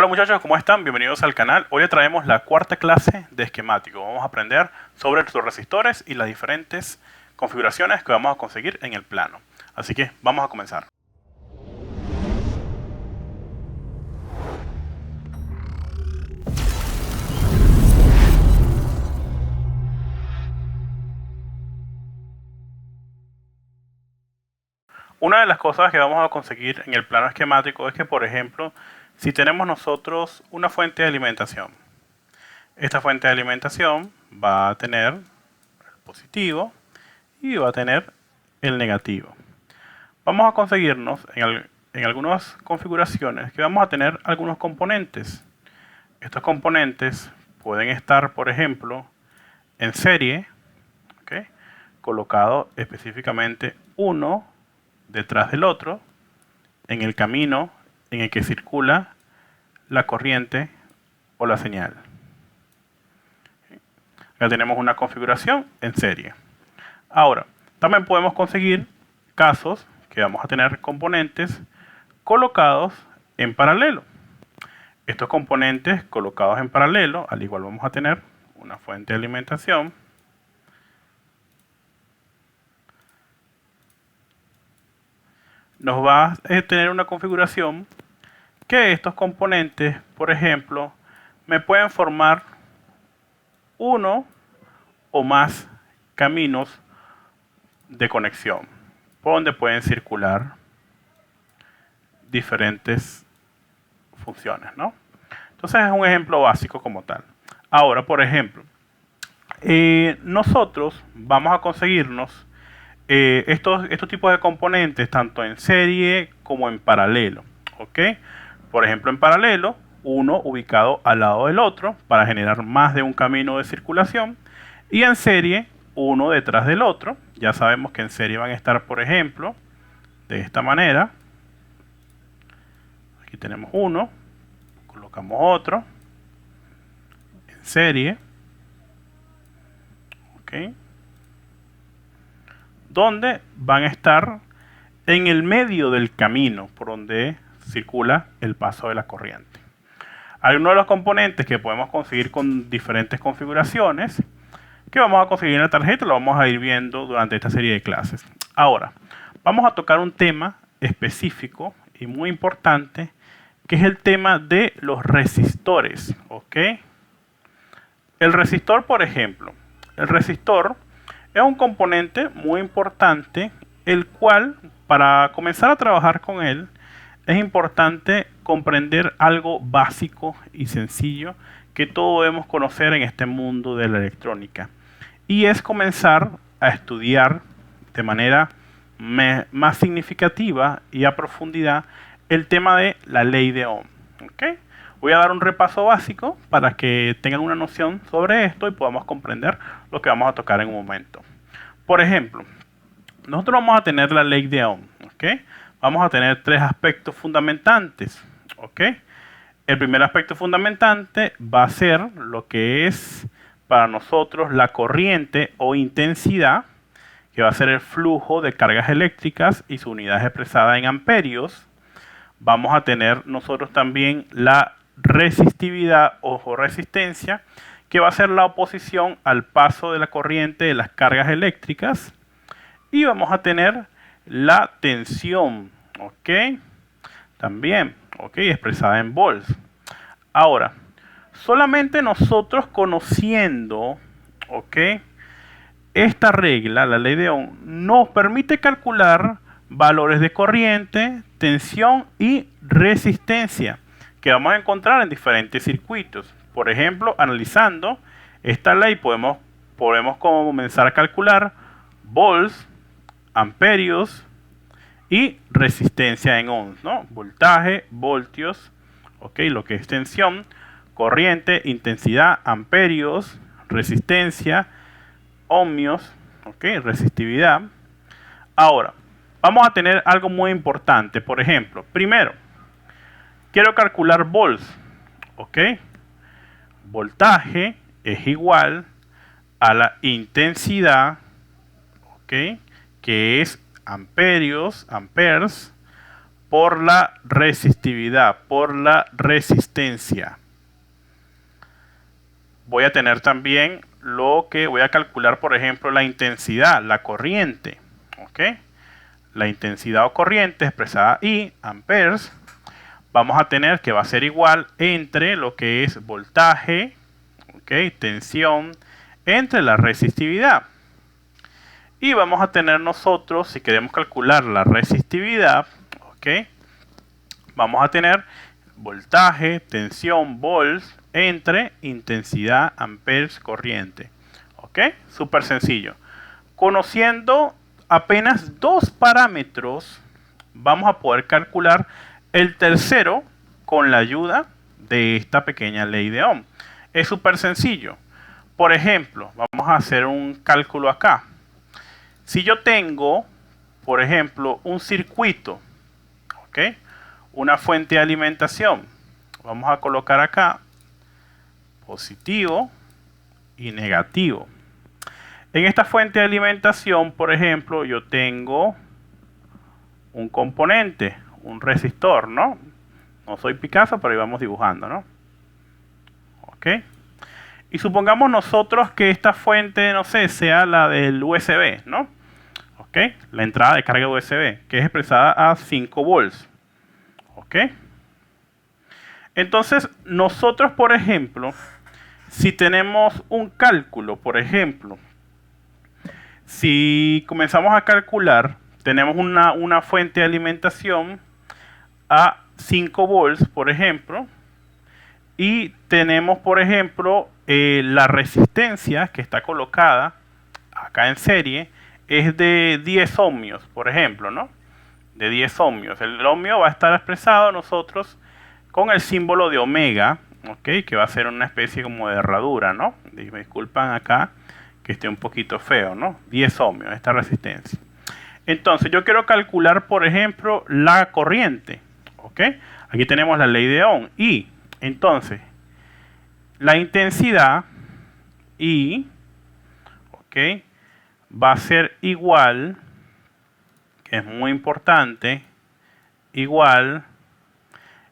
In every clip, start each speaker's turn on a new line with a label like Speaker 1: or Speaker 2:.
Speaker 1: Hola muchachos, ¿cómo están? Bienvenidos al canal. Hoy les traemos la cuarta clase de esquemático. Vamos a aprender sobre los resistores y las diferentes configuraciones que vamos a conseguir en el plano. Así que vamos a comenzar. Una de las cosas que vamos a conseguir en el plano esquemático es que, por ejemplo, si tenemos nosotros una fuente de alimentación, esta fuente de alimentación va a tener el positivo y va a tener el negativo. Vamos a conseguirnos en algunas configuraciones que vamos a tener algunos componentes. Estos componentes pueden estar, por ejemplo, en serie, ¿okay? Colocado específicamente uno detrás del otro en el camino en el que circula la corriente o la señal. Ya tenemos una configuración en serie. Ahora, también podemos conseguir casos que vamos a tener componentes colocados en paralelo. Estos componentes colocados en paralelo, al igual vamos a tener una fuente de alimentación, nos va a tener una configuración que estos componentes, por ejemplo, me pueden formar uno o más caminos de conexión, por donde pueden circular diferentes funciones, ¿no? Entonces es un ejemplo básico como tal. Ahora, por ejemplo, nosotros vamos a conseguirnos estos tipos de componentes tanto en serie como en paralelo, ¿ok? Por ejemplo, en paralelo, uno ubicado al lado del otro para generar más de un camino de circulación, y en serie, uno detrás del otro. Ya sabemos que en serie van a estar, por ejemplo, de esta manera. Aquí tenemos uno, colocamos otro, en serie, ¿ok? Donde van a estar en el medio del camino por donde circula el paso de la corriente. Hay uno de los componentes que podemos conseguir con diferentes configuraciones que vamos a conseguir en la tarjeta, lo vamos a ir viendo durante esta serie de clases. Ahora, vamos a tocar un tema específico y muy importante, que es el tema de los resistores, ¿ok? El resistor, por ejemplo, el resistor es un componente muy importante, el cual, para comenzar a trabajar con él, es importante comprender algo básico y sencillo que todos debemos conocer en este mundo de la electrónica. Y es comenzar a estudiar de manera más significativa y a profundidad el tema de la ley de Ohm. ¿Okay? Voy a dar un repaso básico para que tengan una noción sobre esto y podamos comprender lo que vamos a tocar en un momento. Por ejemplo, nosotros vamos a tener la ley de Ohm. ¿Okay? Vamos a tener tres aspectos fundamentantes. ¿Okay? El primer aspecto fundamentante va a ser lo que es para nosotros la corriente o intensidad, que va a ser el flujo de cargas eléctricas y su unidad expresada en amperios. Vamos a tener nosotros también la resistividad o resistencia, que va a ser la oposición al paso de la corriente de las cargas eléctricas. Y vamos a tener la tensión, ¿ok? También, ¿ok? Expresada en volts. Ahora, solamente nosotros conociendo, ¿ok?, esta regla, la ley de Ohm, nos permite calcular valores de corriente, tensión y resistencia que vamos a encontrar en diferentes circuitos. Por ejemplo, analizando esta ley podemos comenzar a calcular volts, amperios y resistencia en ohms, ¿no? Voltaje, voltios, ¿ok? Lo que es tensión, corriente, intensidad, amperios, resistencia, ohmios, ¿ok? Resistividad. Ahora, vamos a tener algo muy importante. Por ejemplo, primero, quiero calcular volts, ¿ok? Voltaje es igual a la intensidad, ¿ok?, que es amperios, amperes, por la resistividad, por la resistencia. Voy a tener también lo que voy a calcular, por ejemplo, la intensidad, la corriente. ¿Ok? La intensidad o corriente expresada I, amperes, vamos a tener que va a ser igual entre lo que es voltaje, ¿ok? Tensión, entre la resistividad. Y vamos a tener nosotros, si queremos calcular la resistividad, ¿ok? Vamos a tener voltaje, tensión, volts, entre intensidad, amperes, corriente. ¿Ok? Súper sencillo. Conociendo apenas dos parámetros, vamos a poder calcular el tercero con la ayuda de esta pequeña ley de Ohm. Es súper sencillo. Por ejemplo, vamos a hacer un cálculo acá. Si yo tengo, por ejemplo, un circuito, ¿ok? Una fuente de alimentación, vamos a colocar acá positivo y negativo. En esta fuente de alimentación, por ejemplo, yo tengo un componente, un resistor, ¿no? No soy Picasso, pero ahí vamos dibujando, ¿no? ¿Ok? Y supongamos nosotros que esta fuente, no sé, sea la del USB, ¿no? ¿Ok? La entrada de carga USB, que es expresada a 5 volts. ¿Ok? Entonces, nosotros, por ejemplo, si tenemos un cálculo, por ejemplo, si comenzamos a calcular, tenemos una fuente de alimentación a 5 volts, por ejemplo, y tenemos, por ejemplo, la resistencia que está colocada acá en serie es de 10 ohmios, por ejemplo, ¿no? De 10 ohmios. El ohmio va a estar expresado nosotros con el símbolo de omega, ¿ok? Que va a ser una especie como de herradura, ¿no? Me disculpan acá que esté un poquito feo, ¿no? 10 ohmios, esta resistencia. Entonces, yo quiero calcular, por ejemplo, la corriente, ¿ok? Aquí tenemos la ley de Ohm. Y, entonces, la intensidad I, ¿ok? Va a ser igual, que es muy importante, igual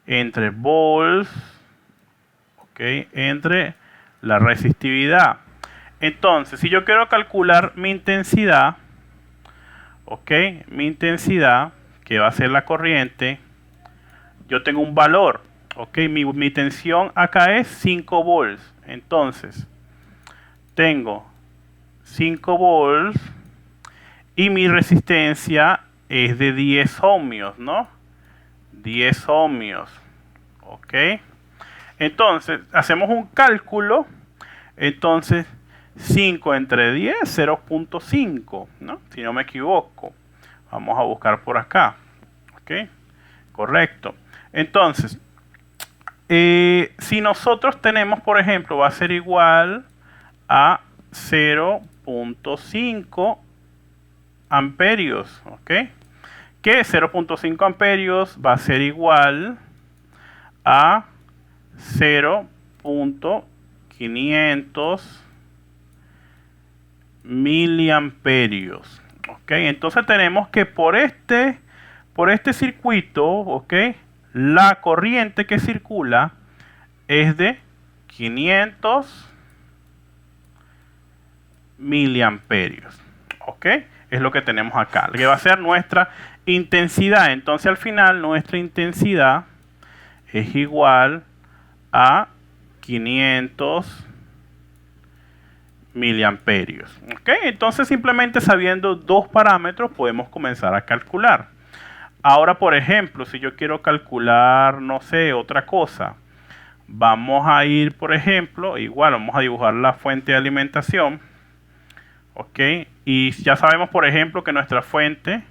Speaker 1: entre volts, ¿ok? Entre la resistividad. Entonces, si yo quiero calcular mi intensidad, ¿ok? Mi intensidad, que va a ser la corriente, yo tengo un valor, ¿ok? Mi tensión acá es 5 volts. Entonces, tengo 5 volts y mi resistencia es de 10 ohmios, ¿no? 10 ohmios, ¿ok? Entonces, hacemos un cálculo. Entonces, 5 entre 10, 0.5, ¿no? Si no me equivoco. Vamos a buscar por acá, ¿ok? Correcto. Entonces, si nosotros tenemos, por ejemplo, va a ser igual a 0.5 amperios, ¿ok? Que 0.5 amperios va a ser igual a 0.500 miliamperios, ¿ok? Entonces tenemos que por este circuito, ¿ok? La corriente que circula es de 500 miliamperios, ¿ok? Es lo que tenemos acá, que va a ser nuestra intensidad. Entonces al final nuestra intensidad es igual a 500 miliamperios, ¿ok? Entonces simplemente sabiendo dos parámetros podemos comenzar a calcular. Ahora, por ejemplo, si yo quiero calcular, no sé, otra cosa, vamos a ir, por ejemplo, igual vamos a dibujar la fuente de alimentación, ¿ok? Y ya sabemos, por ejemplo, que nuestra fuente,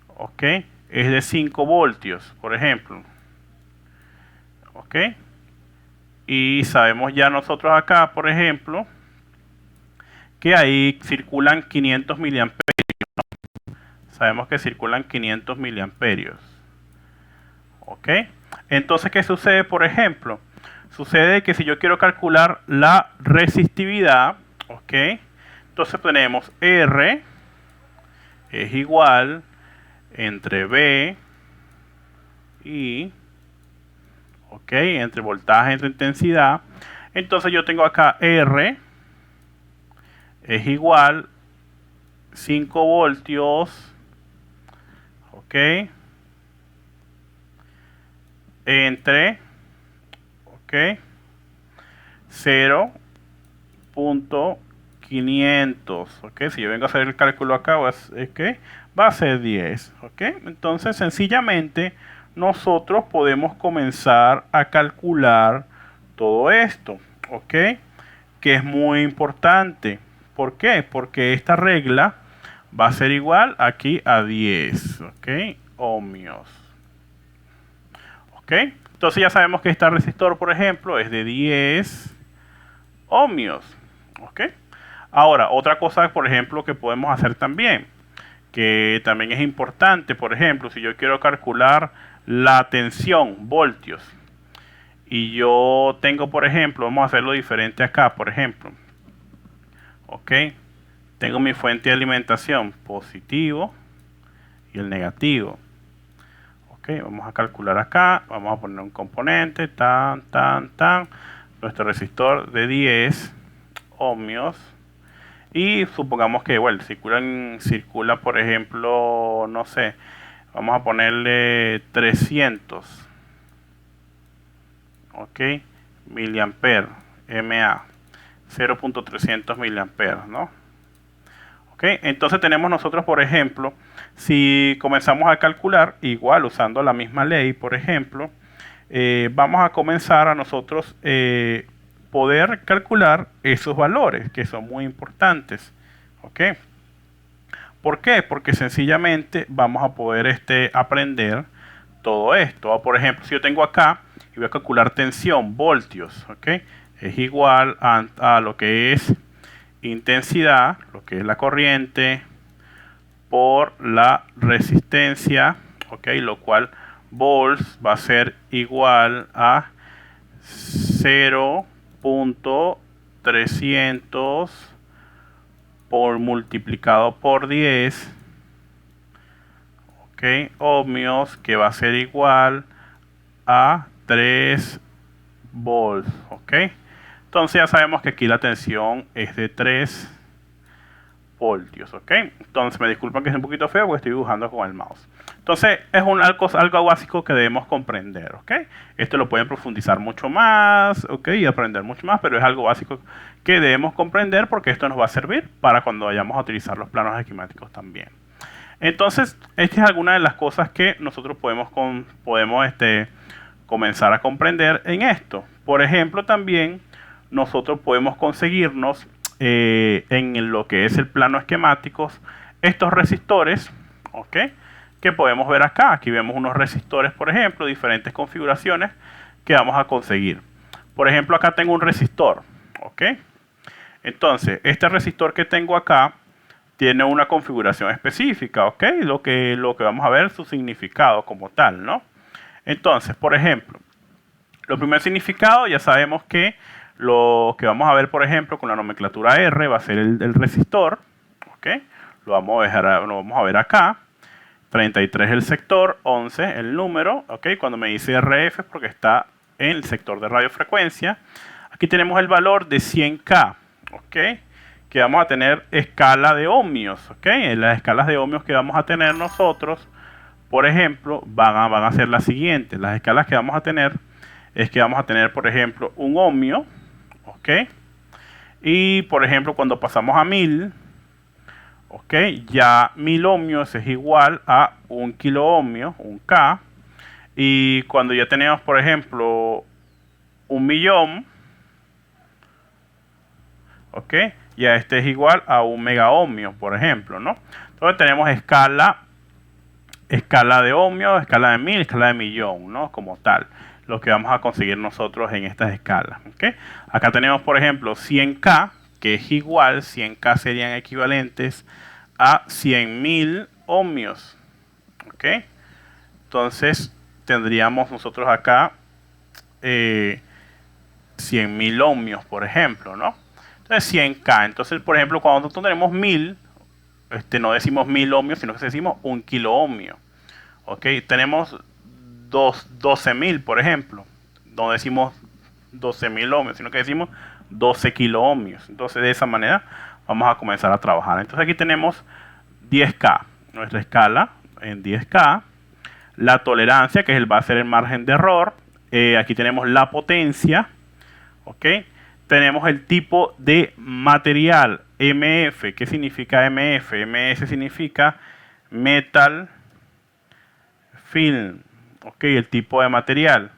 Speaker 1: ¿ok? Es de 5 voltios, por ejemplo, ¿ok? Y sabemos ya nosotros acá, por ejemplo, que ahí circulan 500 miliamperios. Sabemos que circulan 500 miliamperios. ¿Ok? Entonces, ¿qué sucede, por ejemplo? Sucede que si yo quiero calcular la resistividad, ¿ok? Entonces tenemos R es igual entre B I, ok, entre voltaje, entre intensidad. Entonces yo tengo acá R es igual 5 voltios, ok, entre, ok, 0.500, ok, si yo vengo a hacer el cálculo acá, es que va a ser 10, ok. Entonces sencillamente nosotros podemos comenzar a calcular todo esto, ok, que es muy importante. ¿Por qué? Porque esta regla va a ser igual aquí a 10, ok, ohmios, ok. Entonces ya sabemos que este resistor, por ejemplo, es de 10 ohmios, ok. Ahora, otra cosa, por ejemplo, que podemos hacer también, que también es importante, por ejemplo, si yo quiero calcular la tensión, voltios, y yo tengo, por ejemplo, vamos a hacerlo diferente acá, por ejemplo, ok, tengo mi fuente de alimentación, positivo y el negativo, ok, vamos a calcular acá, vamos a poner un componente, nuestro resistor de 10 ohmios, y supongamos que, bueno, circula, por ejemplo, no sé, vamos a ponerle 300, ok, miliamperes, MA, 0.300 miliamperes, ¿no? Ok, entonces tenemos nosotros, por ejemplo, si comenzamos a calcular, igual usando la misma ley, por ejemplo, vamos a comenzar a nosotros poder calcular esos valores que son muy importantes, ¿ok? ¿Por qué? Porque sencillamente vamos a poder aprender todo esto. Por ejemplo, si yo tengo acá y voy a calcular tensión, voltios, ¿ok? Es igual a lo que es intensidad, lo que es la corriente, por la resistencia, ¿ok? Lo cual volts va a ser igual a 0.300 por multiplicado por 10, ok, ohmios, que va a ser igual a 3 volts, ok. Entonces ya sabemos que aquí la tensión es de 3 voltios, ok. Entonces me disculpan que es un poquito feo porque estoy dibujando con el mouse. Entonces es algo básico que debemos comprender, ok. Esto lo pueden profundizar mucho más, ok, y aprender mucho más, pero es algo básico que debemos comprender porque esto nos va a servir para cuando vayamos a utilizar los planos esquemáticos también. Entonces, esta es alguna de las cosas que nosotros podemos comenzar a comprender en esto. Por ejemplo, también nosotros podemos conseguirnos en lo que es el plano esquemáticos estos resistores, ¿ok? Que podemos ver acá. Aquí vemos unos resistores, por ejemplo, diferentes configuraciones que vamos a conseguir. Por ejemplo, acá tengo un resistor, ¿ok? Entonces, este resistor que tengo acá tiene una configuración específica, ¿ok? Lo que vamos a ver su significado como tal, ¿no? Entonces, por ejemplo, lo primer significado ya sabemos que lo que vamos a ver, por ejemplo, con la nomenclatura R va a ser el resistor, ¿ok? Lo vamos a ver acá. 33 el sector, 11 el número, ¿ok? Cuando me dice RF es porque está en el sector de radiofrecuencia. Aquí tenemos el valor de 100K, ¿ok? Que vamos a tener escala de ohmios, ¿ok? Las escalas de ohmios que vamos a tener nosotros, por ejemplo, van a ser las siguientes. Las escalas que vamos a tener es que vamos a tener, por ejemplo, un ohmio, ¿ok? Y, por ejemplo, cuando pasamos a 1000, ¿ok? Ya 1000 ohmios es igual a 1 kilo ohmio, un K. Y cuando ya tenemos, por ejemplo, 1.000.000, ¿ok? Ya este es igual a 1 mega ohmio, por ejemplo, ¿no? Entonces tenemos escala de ohmio, escala de 1000, escala de millón, ¿no? Como tal, lo que vamos a conseguir nosotros en estas escalas, ¿ok? Acá tenemos, por ejemplo, 100K, que es igual, 100K serían equivalentes a 100.000 ohmios, ¿ok? Entonces tendríamos nosotros acá 100.000 ohmios, por ejemplo, ¿no? Entonces 100K. Entonces, por ejemplo, cuando nosotros tenemos 1000, no decimos 1000 ohmios, sino que decimos 1 kilo ohmio. ¿Ok? Tenemos 12.000, por ejemplo. No decimos 12.000 ohmios, sino que decimos 12 kilo ohmios. Entonces, de esa manera vamos a comenzar a trabajar. Entonces, aquí tenemos 10K, nuestra escala en 10K. La tolerancia, que va a ser el margen de error. Aquí tenemos la potencia. ¿Ok? Tenemos el tipo de material, MF. ¿Qué significa MF? MS significa Metal Film. ¿Ok? El tipo de material.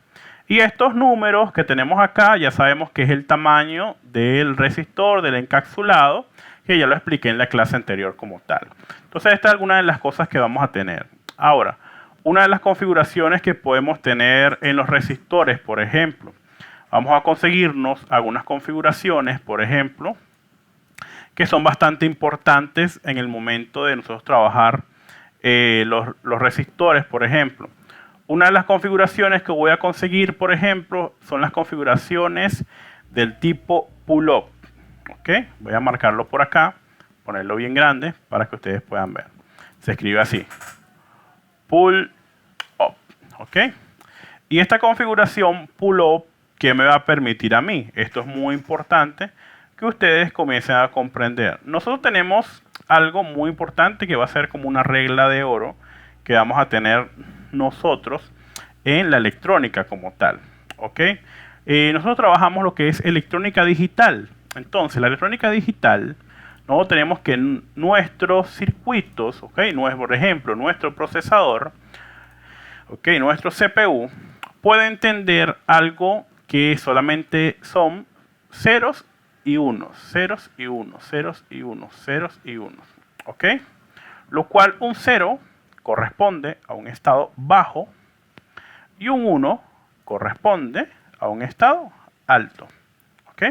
Speaker 1: Y estos números que tenemos acá, ya sabemos que es el tamaño del resistor, del encapsulado, que ya lo expliqué en la clase anterior como tal. Entonces, esta es alguna de las cosas que vamos a tener. Ahora, una de las configuraciones que podemos tener en los resistores, por ejemplo, vamos a conseguirnos algunas configuraciones, por ejemplo, que son bastante importantes en el momento de nosotros trabajar los resistores, por ejemplo. Una de las configuraciones que voy a conseguir, por ejemplo, son las configuraciones del tipo pull-up. ¿Ok? Voy a marcarlo por acá, ponerlo bien grande para que ustedes puedan ver. Se escribe así. Pull-up. ¿Ok? Y esta configuración pull-up, ¿qué me va a permitir a mí? Esto es muy importante que ustedes comiencen a comprender. Nosotros tenemos algo muy importante que va a ser como una regla de oro que vamos a tener nosotros en la electrónica como tal. ¿Ok? Nosotros trabajamos lo que es electrónica digital. Entonces, la electrónica digital, nosotros tenemos que nuestros circuitos, ¿ok? Por ejemplo, nuestro procesador, ¿ok? Nuestro CPU puede entender algo que solamente son ceros y unos, ceros y unos, ceros y unos, ceros y unos, ¿ok? Lo cual un 0 corresponde a un estado bajo y un 1 corresponde a un estado alto, ¿ok?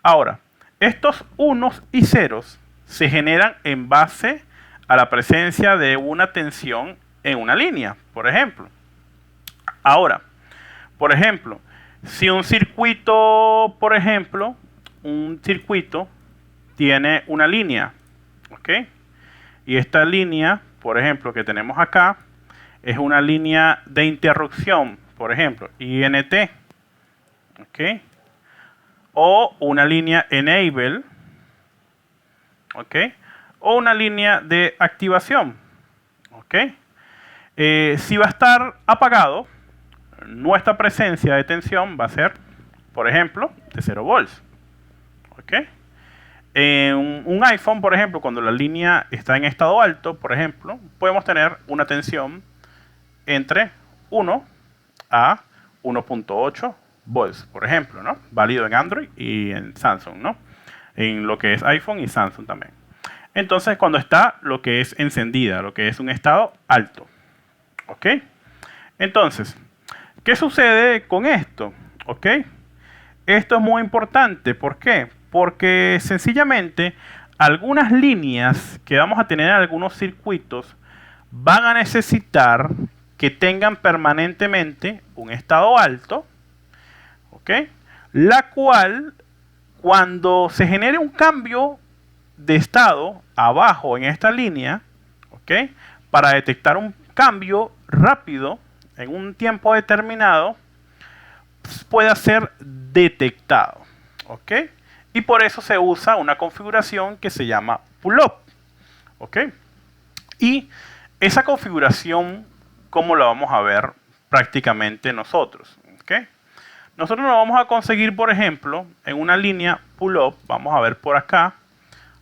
Speaker 1: Ahora, estos unos y ceros se generan en base a la presencia de una tensión en una línea, por ejemplo. Ahora, por ejemplo, si un circuito, por ejemplo, un circuito tiene una línea, ¿ok? Y esta línea, por ejemplo, que tenemos acá, es una línea de interrupción, por ejemplo, INT, ¿ok? O una línea enable, ¿ok? O una línea de activación, ¿ok? Si va a estar apagado, nuestra presencia de tensión va a ser, por ejemplo, de 0 volts, ¿ok? En un iPhone, por ejemplo, cuando la línea está en estado alto, por ejemplo, podemos tener una tensión entre 1 a 1.8 volts, por ejemplo, ¿no? Válido en Android y en Samsung, ¿no? En lo que es iPhone y Samsung también. Entonces, cuando está lo que es encendida, lo que es un estado alto, ¿ok? Entonces, ¿qué sucede con esto? ¿Ok? Esto es muy importante. ¿Por qué? Porque sencillamente algunas líneas que vamos a tener en algunos circuitos van a necesitar que tengan permanentemente un estado alto, ¿ok? La cual, cuando se genere un cambio de estado abajo en esta línea, ¿ok? Para detectar un cambio rápido en un tiempo determinado, pueda ser detectado, ¿ok? Y por eso se usa una configuración que se llama pull-up, ¿ok? Y esa configuración, ¿cómo la vamos a ver prácticamente nosotros? ¿Ok? Nosotros lo vamos a conseguir, por ejemplo, en una línea pull-up. Vamos a ver por acá.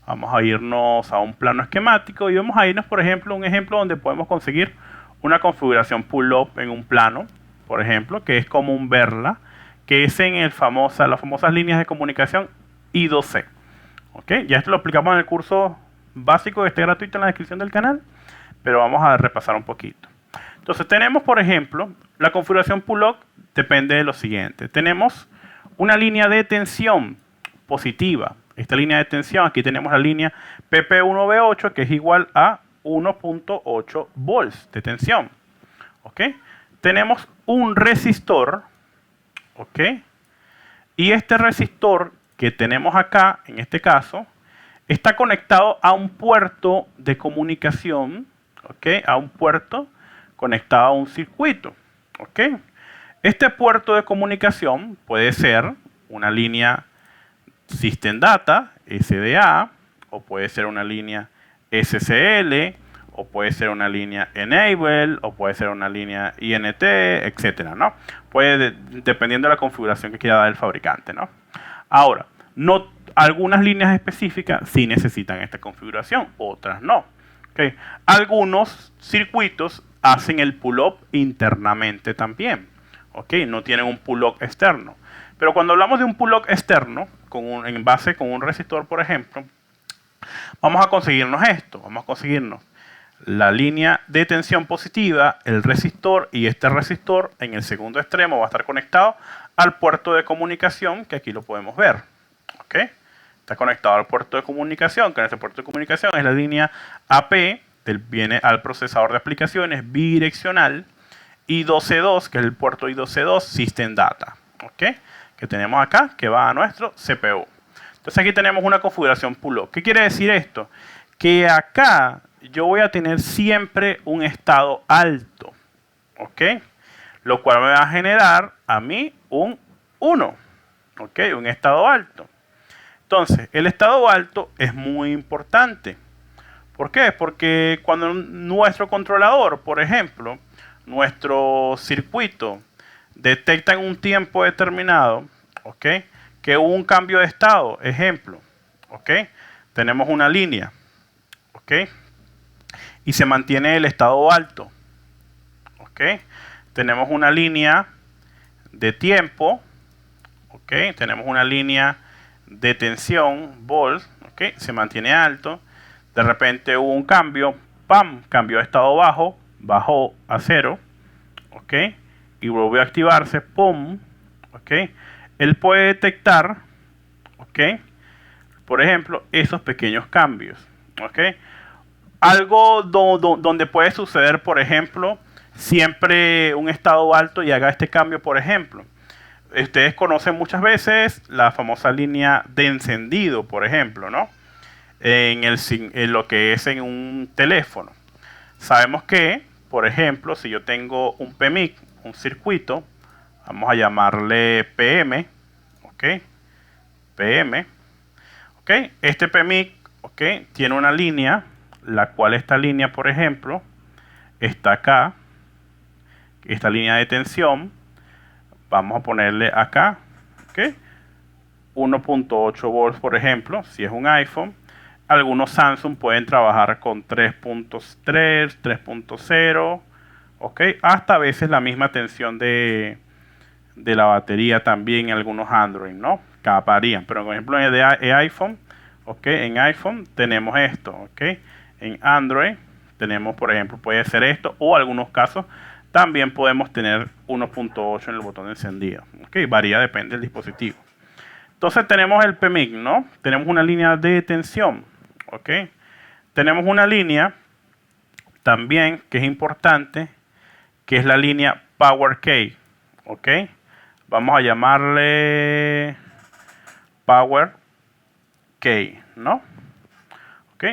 Speaker 1: Vamos a irnos a un plano esquemático y vamos a irnos, por ejemplo, a un ejemplo donde podemos conseguir una configuración pull-up en un plano, por ejemplo, que es común verla, que es en las famosas líneas de comunicación I2C. ¿Ok? Ya esto lo explicamos en el curso básico que está gratuito en la descripción del canal, pero vamos a repasar un poquito. Entonces tenemos, por ejemplo, la configuración pull-up depende de lo siguiente. Tenemos una línea de tensión positiva. Esta línea de tensión, aquí tenemos la línea PP1B8, que es igual a 1.8 volts de tensión. ¿Ok? Tenemos un resistor, ¿ok? Y este resistor que tenemos acá, en este caso, está conectado a un puerto de comunicación, ¿ok? A un puerto conectado a un circuito, ¿Ok? Este puerto de comunicación puede ser una línea System Data, SDA, o puede ser una línea SCL, o puede ser una línea Enable, o puede ser una línea INT, etcétera, ¿no? Puede, dependiendo de la configuración que quiera dar el fabricante, ¿no? Ahora, algunas líneas específicas sí necesitan esta configuración, otras no. ¿Okay? Algunos circuitos hacen el pull-up internamente también. ¿Okay? No tienen un pull-up externo. Pero cuando hablamos de un pull-up externo, en base con un resistor, por ejemplo, vamos a conseguirnos esto. Vamos a conseguirnos la línea de tensión positiva, el resistor, y este resistor en el segundo extremo va a estar conectado al puerto de comunicación, que aquí lo podemos ver. ¿Okay? Está conectado al puerto de comunicación, que en ese puerto de comunicación es la línea AP, viene al procesador de aplicaciones bidireccional, I2C2, que es el puerto I2C2 System Data, ¿okay? Que tenemos acá, que va a nuestro CPU. Entonces aquí tenemos una configuración pull-up. ¿Qué quiere decir esto? Que acá yo voy a tener siempre un estado alto, ¿ok? Lo cual me va a generar a mí un 1, ¿ok? Un estado alto. Entonces, el estado alto es muy importante. ¿Por qué? Porque cuando nuestro controlador, por ejemplo, nuestro circuito detecta en un tiempo determinado, ¿ok? Que hubo un cambio de estado, ejemplo, ¿ok? Tenemos una línea, ¿ok? Y se mantiene el estado alto, ¿ok? Tenemos una línea de tiempo, ¿ok? Tenemos una línea de tensión, volts, ¿ok? Se mantiene alto. De repente hubo un cambio, ¡pam! Cambió de estado bajo, bajó a 0, ¿ok? Y volvió a activarse, ¡pum! ¿Ok? Él puede detectar, ¿ok? Por ejemplo, esos pequeños cambios, ¿ok? Algo donde puede suceder, por ejemplo, siempre un estado alto y haga este cambio, por ejemplo. Ustedes conocen muchas veces la famosa línea de encendido, por ejemplo, ¿no? En lo que es en un teléfono. Sabemos que, por ejemplo, si yo tengo un PMIC, un circuito, vamos a llamarle PM, ¿ok? PM, ¿ok? Este PMIC, ¿ok? Tiene una línea, la cual esta línea, por ejemplo, está acá, esta línea de tensión, vamos a ponerle acá, ¿ok? 1.8 volts, por ejemplo, si es un iPhone. Algunos Samsung pueden trabajar con 3.3, 3.0, ¿ok? Hasta a veces la misma tensión de la batería también en algunos Android, ¿no? Varían, pero por ejemplo en iPhone, ¿ok? En iPhone tenemos esto, ¿ok? En Android tenemos, por ejemplo, puede ser esto, o algunos casos también podemos tener 1.8 en el botón de encendido, ¿ok? Varía, depende del dispositivo. Entonces tenemos el PMIC, ¿no? Tenemos una línea de tensión, ¿ok? Tenemos una línea también que es importante, que es la línea Power Key, ¿ok? Vamos a llamarle Power Key, ¿no? ¿Ok?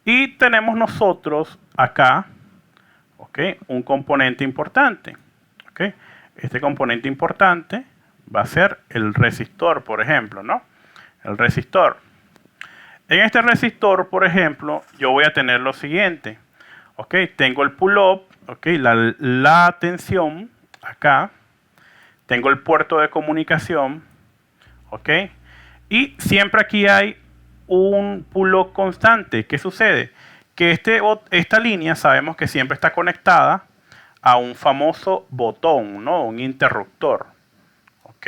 Speaker 1: Y tenemos nosotros acá, ¿ok? Un componente importante, ¿ok? Este componente importante va a ser el resistor, por ejemplo, ¿no? El resistor. En este resistor, por ejemplo, yo voy a tener lo siguiente, ¿ok? Tengo el pull-up, ¿ok? La tensión acá. Tengo el puerto de comunicación, ¿ok? Y siempre aquí hay un pull-up constante. ¿Qué sucede? Que esta línea sabemos que siempre está conectada a un famoso botón, ¿no? Un interruptor, ¿ok?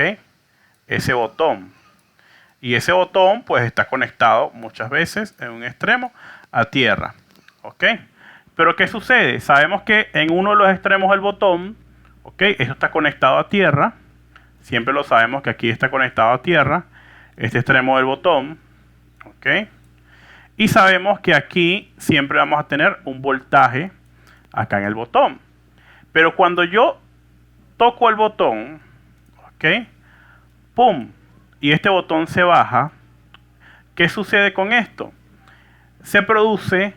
Speaker 1: Ese botón. Y ese botón pues está conectado muchas veces en un extremo a tierra, ¿ok? Pero ¿qué sucede? Sabemos que en uno de los extremos del botón, ¿ok? Esto está conectado a tierra. Siempre lo sabemos que aquí está conectado a tierra. Este extremo del botón, ¿ok? Y sabemos que aquí siempre vamos a tener un voltaje acá en el botón. Pero cuando yo toco el botón, ¿ok? ¡Pum! Y este botón se baja. ¿Qué sucede con esto? Se produce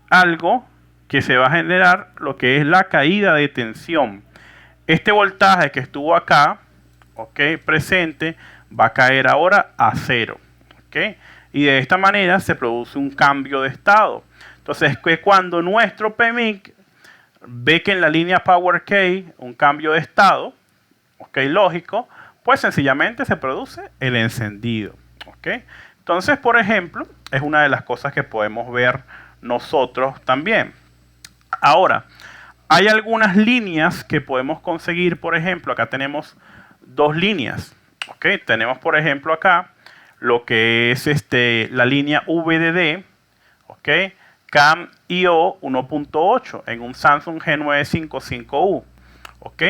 Speaker 1: algo que se va a generar lo que es la caída de tensión. este voltaje que estuvo acá, ¿ok?, presente, va a caer ahora a 0. ¿Ok? Y de esta manera se produce un cambio de estado. Entonces, que cuando nuestro PMIC ve que en la línea Power Key un cambio de estado, ¿ok?, lógico, pues sencillamente se produce el encendido. ¿Ok? Entonces, por ejemplo, es una de las cosas que podemos ver nosotros también. Ahora, hay algunas líneas que podemos conseguir. Por ejemplo, acá tenemos dos líneas. ¿Ok? Tenemos, por ejemplo, acá lo que es la línea VDD, ¿ok?, CAM-IO 1.8 en un Samsung G955U. ¿Ok?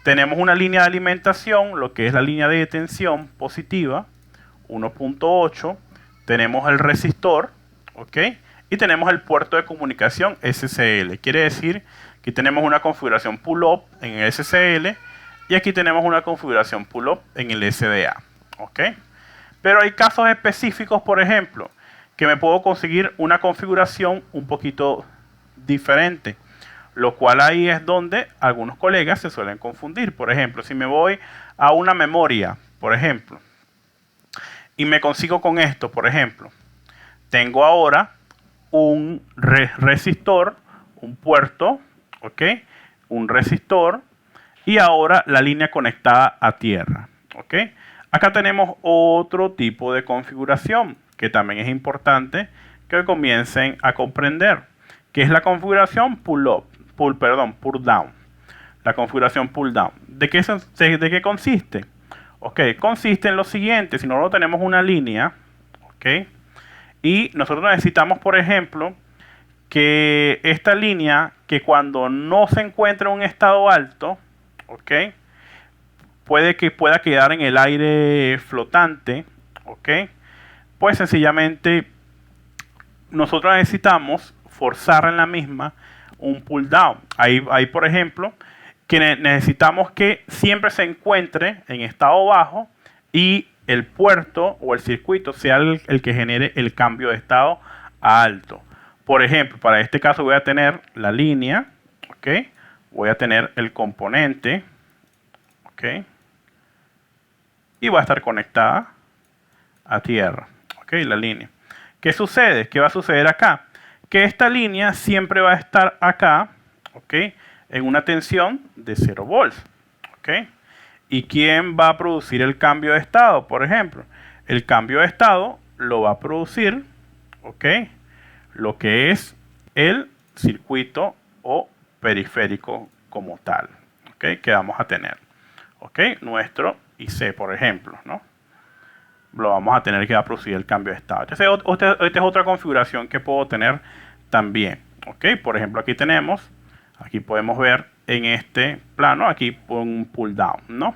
Speaker 1: Tenemos una línea de alimentación, lo que es la línea de tensión positiva, 1.8. Tenemos el resistor, ¿ok?, y tenemos el puerto de comunicación SCL. Quiere decir que tenemos una configuración pull-up en el SCL y aquí tenemos una configuración pull-up en el SDA. ¿Ok? Pero hay casos específicos, por ejemplo, que me puedo conseguir una configuración un poquito diferente, lo cual ahí es donde algunos colegas se suelen confundir. Por ejemplo, si me voy a una memoria, por ejemplo, y me consigo con esto, por ejemplo, tengo ahora un resistor, un puerto, ¿ok?, un resistor, y ahora la línea conectada a tierra. ¿Ok? Acá tenemos otro tipo de configuración que también es importante que comiencen a comprender, que es la configuración pull-up, pull down. La configuración pull down. ¿De qué consiste? Ok, consiste en lo siguiente. Si nosotros tenemos una línea, ok, y nosotros necesitamos, por ejemplo, que esta línea, que cuando no se encuentra en un estado alto, ¿ok?, pueda quedar en el aire flotante, ¿ok?, pues sencillamente nosotros necesitamos forzar en la misma un pull down. Ahí por ejemplo, que necesitamos que siempre se encuentre en estado bajo y el puerto o el circuito sea el que genere el cambio de estado a alto. Por ejemplo, para este caso voy a tener la línea, ¿ok?, voy a tener el componente, ¿ok?, y va a estar conectada a tierra. ¿Ok? La línea. ¿Qué sucede? ¿Qué va a suceder acá? Que esta línea siempre va a estar acá, ¿ok?, en una tensión de 0 volts. ¿Ok? ¿Y quién va a producir el cambio de estado? Por ejemplo, el cambio de estado lo va a producir, ¿ok?, lo que es el circuito o periférico como tal, ¿ok?, que vamos a tener. ¿Ok? Nuestro IC, por ejemplo, ¿no? Lo vamos a tener que va a producir el cambio de estado. Esta es otra configuración que puedo tener también. ¿Ok? Por ejemplo, aquí podemos ver en este plano, aquí un pull down, ¿no?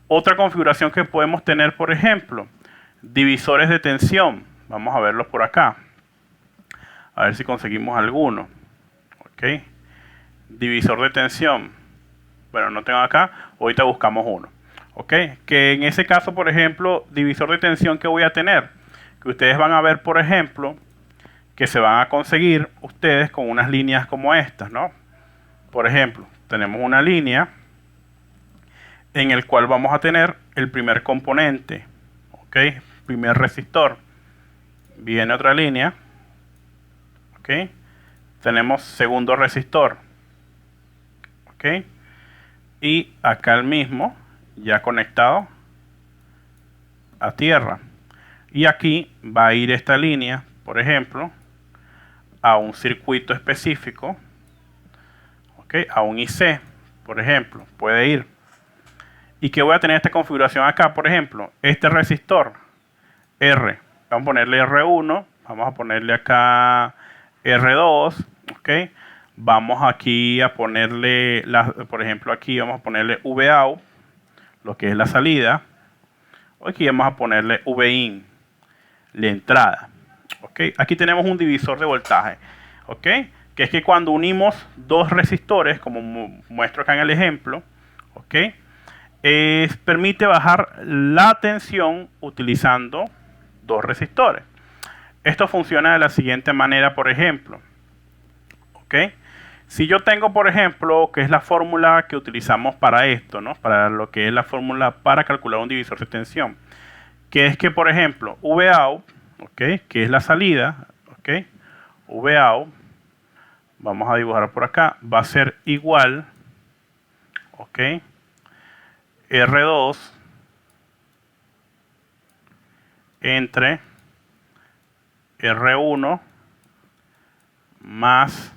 Speaker 1: Otra configuración que podemos tener, por ejemplo, divisores de tensión. Vamos a verlos por acá. A ver si conseguimos alguno. ¿Ok? Divisor de tensión. Bueno, no tengo acá. Ahorita buscamos uno. ¿Ok? Que en ese caso, por ejemplo, divisor de tensión que voy a tener, que ustedes van a ver, por ejemplo, que se van a conseguir ustedes con unas líneas como estas, ¿no? Por ejemplo, tenemos una línea en el cual vamos a tener el primer componente, ¿ok?, primer resistor. Viene otra línea, ¿ok? Tenemos segundo resistor, ¿ok? Y acá el mismo, ya conectado a tierra. Y aquí va a ir esta línea, por ejemplo, a un circuito específico, ¿ok?, a un IC, por ejemplo, puede ir. ¿Y que voy a tener esta configuración acá? Por ejemplo, este resistor R, vamos a ponerle R1, vamos a ponerle acá R2, ¿ok? Vamos aquí a ponerle, por ejemplo, aquí vamos a ponerle VOUT, lo que es la salida. Aquí vamos a ponerle VIN, la entrada. ¿Ok? Aquí tenemos un divisor de voltaje. ¿Ok? Que es que cuando unimos dos resistores, como muestro acá en el ejemplo, ¿ok?, permite bajar la tensión utilizando dos resistores. Esto funciona de la siguiente manera, por ejemplo. ¿Ok? Si yo tengo, por ejemplo, que es la fórmula que utilizamos para esto, ¿no? Para lo que es la fórmula para calcular un divisor de tensión, que es que, por ejemplo, Vout, ¿ok? Que es la salida, ¿ok? Vout, vamos a dibujar por acá, va a ser igual, ¿ok? R2 entre R1 más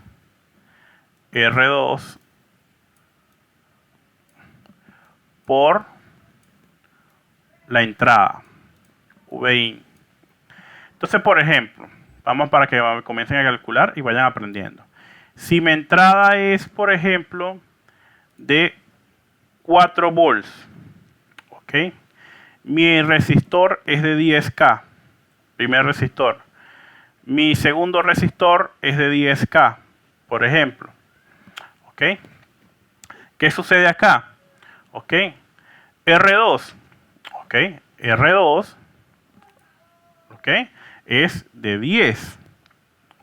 Speaker 1: R2 por la entrada, VIN. Entonces, por ejemplo, vamos para que comiencen a calcular y vayan aprendiendo. Si mi entrada es, por ejemplo, de 4 volts, ¿ok? Mi resistor es de 10K, primer resistor. Mi segundo resistor es de 10K, por ejemplo. ¿Ok? ¿Qué sucede acá? ¿Ok? R2. ¿Ok? R2. ¿Ok? Es de 10.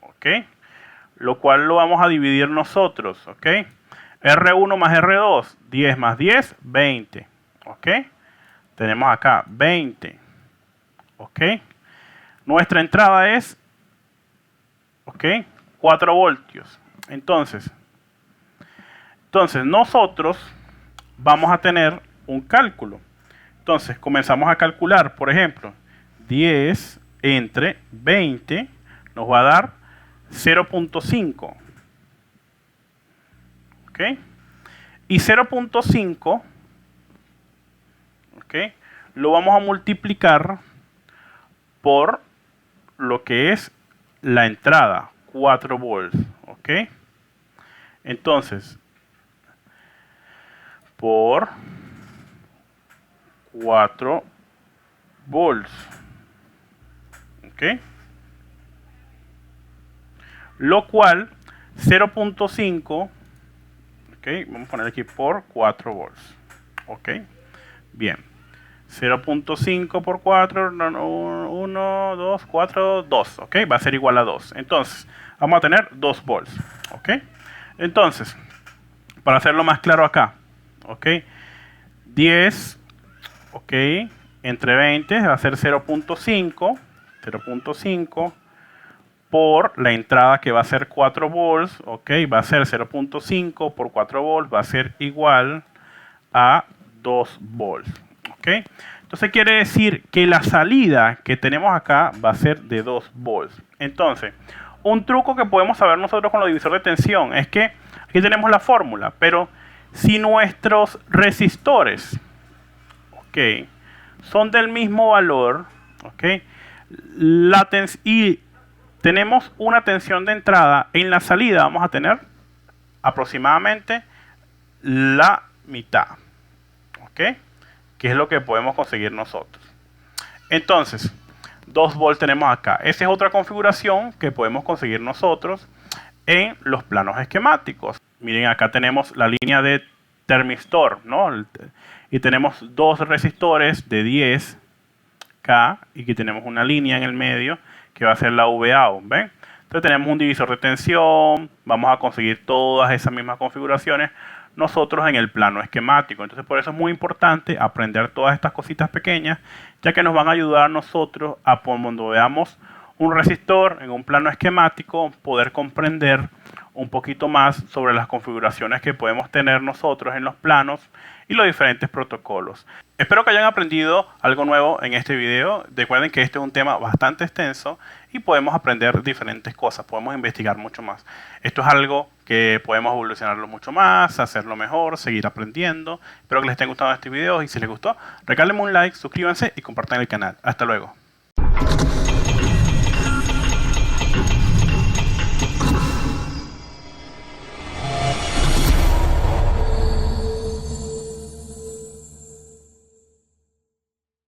Speaker 1: ¿Ok? Lo cual lo vamos a dividir nosotros. ¿Ok? R1 más R2. 10 más 10, 20. ¿Ok? Tenemos acá 20. ¿Ok? Nuestra entrada es, ¿ok? 4 voltios. Entonces nosotros vamos a tener un cálculo. Entonces comenzamos a calcular, por ejemplo, 10 entre 20 nos va a dar 0.5. ¿Ok? Y 0.5, ¿ok? Lo vamos a multiplicar por lo que es la entrada, 4 volts. ¿Ok? Entonces, por 4 volts. ¿Ok? Lo cual 0.5, ¿ok? Vamos a poner aquí por 4 volts. ¿Ok? Bien. 0.5 por 4, 1, 2, 4, 2. ¿Ok? Va a ser igual a 2. Entonces, vamos a tener 2 volts. ¿Ok? Entonces, para hacerlo más claro acá, ¿ok? 10, ¿ok? Entre 20 va a ser 0.5 por la entrada que va a ser 4 volts, ¿ok? Va a ser 0.5 por 4 volts, va a ser igual a 2 volts, ¿ok? Entonces quiere decir que la salida que tenemos acá va a ser de 2 volts. Entonces, un truco que podemos saber nosotros con los divisores de tensión es que aquí tenemos la fórmula, pero si nuestros resistores, ¿ok?, son del mismo valor, ¿ok?, y tenemos una tensión de entrada, en la salida vamos a tener aproximadamente la mitad, ¿ok?, que es lo que podemos conseguir nosotros. Entonces, 2 volts tenemos acá. Esa es otra configuración que podemos conseguir nosotros en los planos esquemáticos. Miren, acá tenemos la línea de termistor, ¿no? Y tenemos dos resistores de 10K y aquí tenemos una línea en el medio que va a ser la Vout, ¿ven? Entonces tenemos un divisor de tensión, vamos a conseguir todas esas mismas configuraciones nosotros en el plano esquemático. Entonces por eso es muy importante aprender todas estas cositas pequeñas, ya que nos van a ayudar a nosotros a cuando veamos un resistor en un plano esquemático poder comprender un poquito más sobre las configuraciones que podemos tener nosotros en los planos y los diferentes protocolos. Espero que hayan aprendido algo nuevo en este video. Recuerden que este es un tema bastante extenso y podemos aprender diferentes cosas, podemos investigar mucho más. Esto es algo que podemos evolucionarlo mucho más, hacerlo mejor, seguir aprendiendo. Espero que les esté gustando este video y si les gustó, regálenme un like, suscríbanse y compartan el canal. Hasta luego.